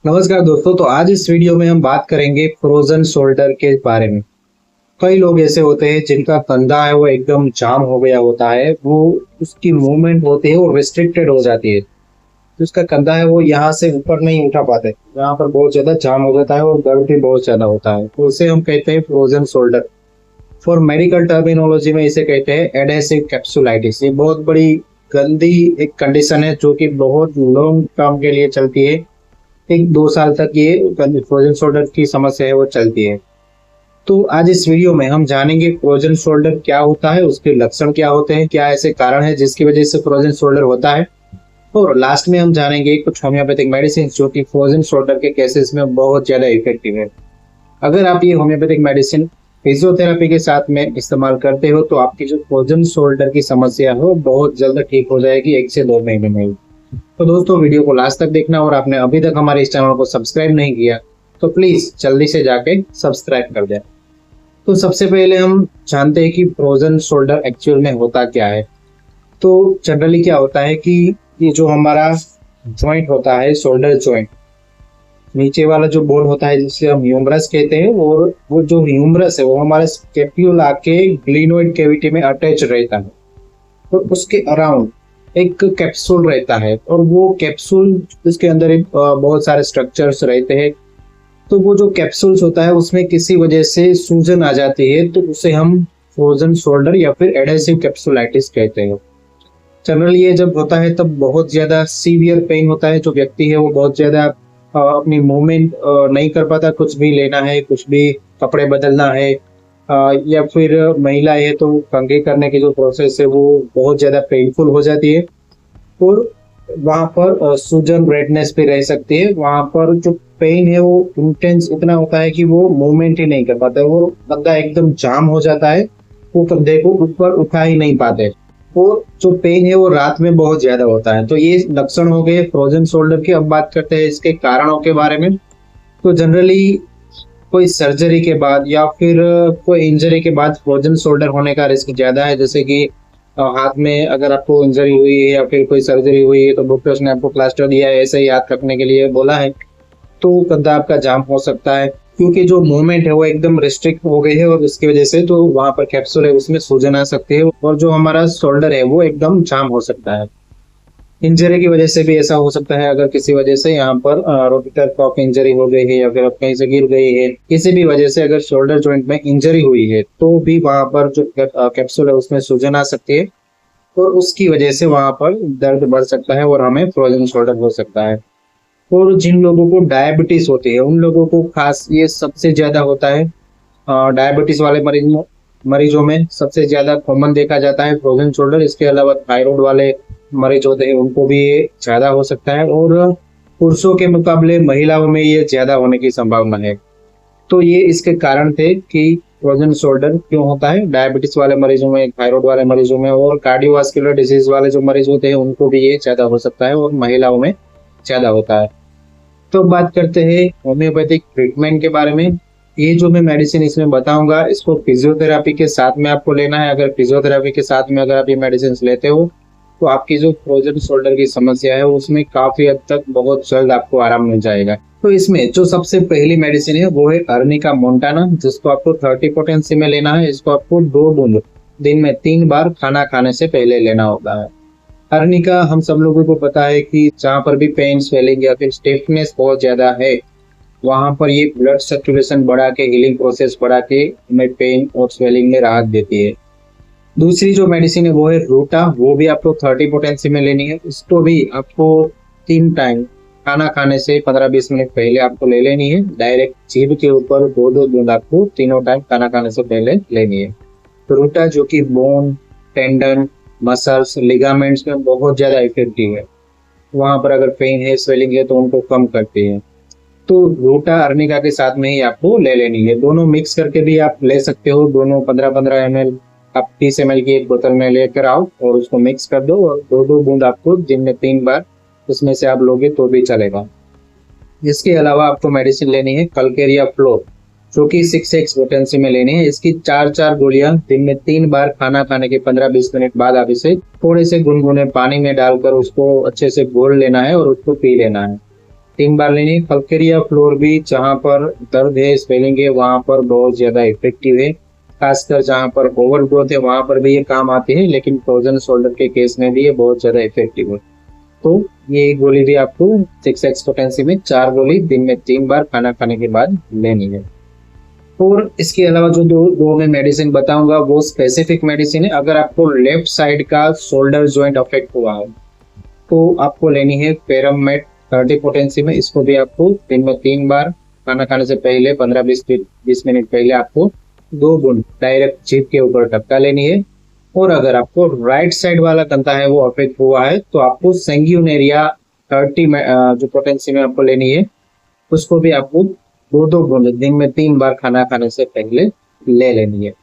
नमस्कार दोस्तों। तो आज इस वीडियो में हम बात करेंगे फ्रोजन शोल्डर के बारे में। कई लोग ऐसे होते हैं जिनका कंधा है वो एकदम जाम हो गया होता है, वो उसकी मूवमेंट होती है वो रिस्ट्रिक्टेड हो जाती है। तो उसका कंधा है वो यहाँ से ऊपर नहीं उठा पाते, यहाँ पर बहुत ज्यादा जाम हो जाता है और दर्द भी बहुत ज्यादा होता है, तो उसे हम कहते हैं frozen shoulder. For medical terminology में इसे कहते हैं एडेसिव कैप्सुलाइटिस। ये बहुत बड़ी गंदी एक कंडीशन है जो कि बहुत लॉन्ग टर्म के लिए चलती है। 1-2 साल तक ये फ्रोजन शोल्डर की समस्या है वो चलती है। तो आज इस वीडियो में हम जानेंगे फ्रोजन शोल्डर क्या होता है, उसके लक्षण क्या होते हैं, क्या ऐसे कारण है जिसकी वजह से फ्रोजन शोल्डर होता है, और लास्ट में हम जानेंगे कुछ होम्योपैथिक मेडिसिन जो कि फ्रोजन शोल्डर के केसेस में बहुत ज्यादा इफेक्टिव है। अगर आप ये होम्योपैथिक मेडिसिन फिजियोथेरेपी के साथ में इस्तेमाल करते हो तो आपकी जो फ्रोजन शोल्डर की समस्या है वो बहुत जल्द ठीक हो जाएगी, 1 से 2 महीने में। तो दोस्तों वीडियो को लास्ट तक देखना, और आपने अभी तक हमारे इस चैनल को सब्सक्राइब नहीं किया तो प्लीज जल्दी से जाके सब्सक्राइब कर दें। तो सबसे पहले हम जानते हैं कि फ्रोजन शोल्डर एक्चुअल में होता क्या है। तो जनरली क्या होता है कि ये जो हमारा जॉइंट होता है, शोल्डर जॉइंट, नीचे वाला जो बोन होता है जिसे हम ह्यूमरस कहते हैं, और वो जो ह्यूमरस है वो हमारे स्कैप्यूला के ग्लिनोइड कैविटी में अटैच रहता है, और उसके अराउंड एक कैप्सूल रहता है, और वो कैप्सूल उसके अंदर एक बहुत सारे स्ट्रक्चर्स रहते हैं। तो वो जो कैप्सूल्स होता है उसमें किसी वजह से सूजन आ जाती है, तो उसे हम फ्रोजन शोल्डर या फिर एडेसिव कैप्सुलाइटिस कहते हैं। जनरली ये जब होता है तब बहुत ज्यादा सीवियर पेन होता है, जो व्यक्ति है वो बहुत ज्यादा अपनी मूवमेंट नहीं कर पाता, कुछ भी लेना है, कुछ भी कपड़े बदलना है, या फिर महिला है तो कंघी करने की जो प्रोसेस है वो बहुत ज्यादा पेनफुल हो जाती है, और वहां पर सूजन रेडनेस भी रह सकती है। वहां पर जो पेन है वो इंटेंस इतना होता है कि वो मूवमेंट ही नहीं कर पाता है, वो कंधा एकदम जाम हो जाता है, वो कंधे को ऊपर उठा ही नहीं पाते, और जो पेन है वो रात में बहुत ज्यादा होता है। तो ये लक्षण हो गए फ्रोजन शोल्डर के। अब बात करते हैं इसके कारणों के बारे में। तो जनरली कोई सर्जरी के बाद या फिर कोई इंजरी के बाद फ्रोजन शोल्डर होने का रिस्क ज्यादा है। जैसे कि हाथ में अगर आपको इंजरी हुई है या फिर कोई सर्जरी हुई है तो डॉक्टर्स ने आपको प्लास्टर दिया है, ऐसे ही याद रखने के लिए बोला है, तो कंधा आपका जाम हो सकता है, क्योंकि जो मूवमेंट है वो एकदम रिस्ट्रिक्ट हो गई है, और इसकी वजह से तो वहां पर कैप्सूल है उसमें सूजन आ सकती है, और जो हमारा शोल्डर है वो एकदम जाम हो सकता है। इंजरी की वजह से भी ऐसा हो सकता है, अगर किसी वजह से यहाँ पर रोटेटर कॉफ इंजरी हो गई है या फिर आप कहीं से गिर गई है, किसी भी वजह से अगर शोल्डर जॉइंट में इंजरी हुई है तो भी वहां पर जो कैप्सूल है उसमें सूजन आ सकती है, और उसकी वजह से वहां पर दर्द बढ़ सकता है और हमें फ्रोजन शोल्डर हो सकता है। और जिन लोगों को डायबिटीज होती है उन लोगों को खास ये सबसे ज्यादा होता है। डायबिटीज वाले मरीजों में सबसे ज्यादा कॉमन देखा जाता है फ्रोजन शोल्डर। इसके अलावा थायराइड वाले मरीज होते हैं उनको भी ये ज्यादा हो सकता है, और पुरुषों के मुकाबले महिलाओं में ये ज्यादा होने की संभावना है। तो ये इसके कारण थे कि फ्रोजन शोल्डर क्यों होता है डायबिटीज वाले मरीजों में, थायराइड वाले मरीजों में, और कार्डियोवास्कुलर डिजीज वाले जो मरीज होते हैं उनको भी ये ज्यादा हो सकता है, और महिलाओं में ज्यादा होता है। तो बात करते हैं होम्योपैथिक ट्रीटमेंट के बारे में। ये जो मैं मेडिसिन इसमें बताऊंगा इसको फिजियोथेरेपी के साथ में आपको लेना है। अगर फिजियोथेरेपी के साथ में अगर आप ये मेडिसिन लेते हो तो आपकी जो फ्रोजन शोल्डर की समस्या है उसमें काफी हद तक बहुत जल्द आपको आराम मिल जाएगा। तो इसमें जो सबसे पहली मेडिसिन है वो है अर्निका मोंटाना, जिसको आपको 30 पोटेंसी में लेना है। इसको आपको 2 बूंद दिन में 3 बार खाना खाने से पहले लेना होता है। अर्निका हम सब लोगों को पता है कि जहाँ पर भी पेन, स्वेलिंग या फिर स्टिफनेस बहुत ज्यादा है वहां पर ये ब्लड सर्कुलेशन बढ़ा के, हीलिंग प्रोसेस बढ़ा के हमें पेन और स्वेलिंग में राहत देती है। दूसरी जो मेडिसिन है वो है रूटा, वो भी आपको 30 पोटेंसी में लेनी है। इसको भी आपको 3 टाइम खाना खाने से 15-20 मिनट पहले आपको ले लेनी है। डायरेक्ट जीभ के ऊपर 2-2 बूंद आपको तीनों टाइम खाना खाने से पहले लेनी है। रूटा जो कि बोन, टेंडन, मसल्स, लिगामेंट्स में बहुत ज्यादा इफेक्टिव है। वहां पर अगर पेन है, स्वेलिंग है तो उनको कम करती है। तो रूटा अर्निका के साथ में ही आपको ले लेनी है। दोनों मिक्स करके भी आप ले सकते हो, दोनों 15-15 ml आप 30 ml की एक बोतल में लेकर आओ और उसको मिक्स कर दो, और 2-2 बूंद आपको दिन में 3 बार उसमें से आप लोगे तो भी चलेगा। इसके अलावा आपको मेडिसिन लेनी है कलकेरिया फ्लोर, जो कि 6x पोटेंसी में लेनी है। इसकी 4-4 गोलियां दिन में 3 बार खाना खाने के 15-20 मिनट बाद आप इसे थोड़े से गुनगुने पानी में डालकर उसको अच्छे से घोल लेना है और उसको पी लेना है। 3 बार लेनी है। कल्केरिया फ्लोर भी जहाँ पर दर्द है, स्वेलिंग है, वहाँ पर बहुत ज्यादा इफेक्टिव है। खासकर जहाँ पर ओवर ग्रोथ है वहाँ पर भी ये काम आती है, लेकिन फ्रोजन शोल्डर के केस में भी ये बहुत ज्यादा इफेक्टिव है। तो ये एक गोली भी आपको 6x पोटेंसी में 4 गोली दिन में 3 बार खाना खाने के बाद लेनी है। और इसके अलावा जो दो मैं मेडिसिन बताऊंगा वो स्पेसिफिक मेडिसिन है। अगर आपको लेफ्ट साइड का शोल्डर जॉइंट अफेक्ट हुआ है तो आपको लेनी है पेरामेट 30 पोटेंसी में। इसको भी आपको दिन में 3 बार खाना खाने से पहले 15-20 मिनट पहले आपको 2 बूंद डायरेक्ट जीभ के ऊपर टपका लेनी है। और अगर आपको राइट साइड वाला कंधा है वो अफेक्ट हुआ है तो आपको सेंग्यूनेरिया 30 जो पोटेंसी में आपको लेनी है, उसको भी आपको 2-2 बूंद दिन में 3 बार खाना खाने से पहले ले लेनी है।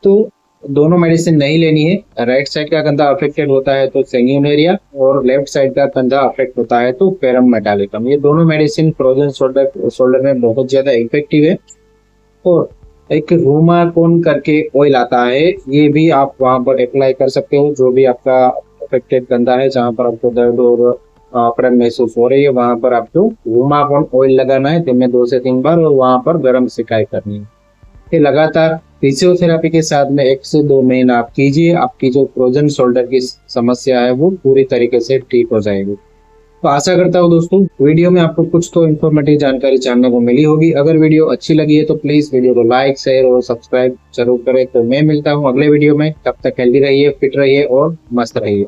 तो दोनों मेडिसिन नहीं लेनी है। राइट साइड का कंधा अफेक्टेड होता है तो सेंग्यूनेरिया, और लेफ्ट साइड का कंधा अफेक्ट होता है तो पेरम मेटालिकम। ये दोनों मेडिसिन फ्रोजन शोल्डर में बहुत ज्यादा इफेक्टिव है। और एक रूमाकोन करके ऑयल आता है, ये भी आप वहां पर अप्लाई कर सकते हो। जो भी आपका अफेक्टेड कंधा है, जहां पर आपको दर्द और अकड़न महसूस हो रही है, वहां पर आपको रूमाकोन ऑयल लगाना है दिन में 2 से 3 बार, और वहां पर गर्म सिकाई करनी है। ये लगातार फिजियोथेरेपी के साथ में 1 से 2 महीना आप कीजिए, आपकी जो फ्रोजन शोल्डर की समस्या है वो पूरी तरीके से ठीक हो जाएगी। तो आशा करता हूँ दोस्तों वीडियो में आपको कुछ तो इन्फॉर्मेटिव जानकारी जानने को मिली होगी। अगर वीडियो अच्छी लगी है तो प्लीज वीडियो को लाइक, शेयर और सब्सक्राइब जरूर करें। तो मैं मिलता हूँ अगले वीडियो में, तब तक हेल्दी रहिए, फिट रहिए और मस्त रहिए।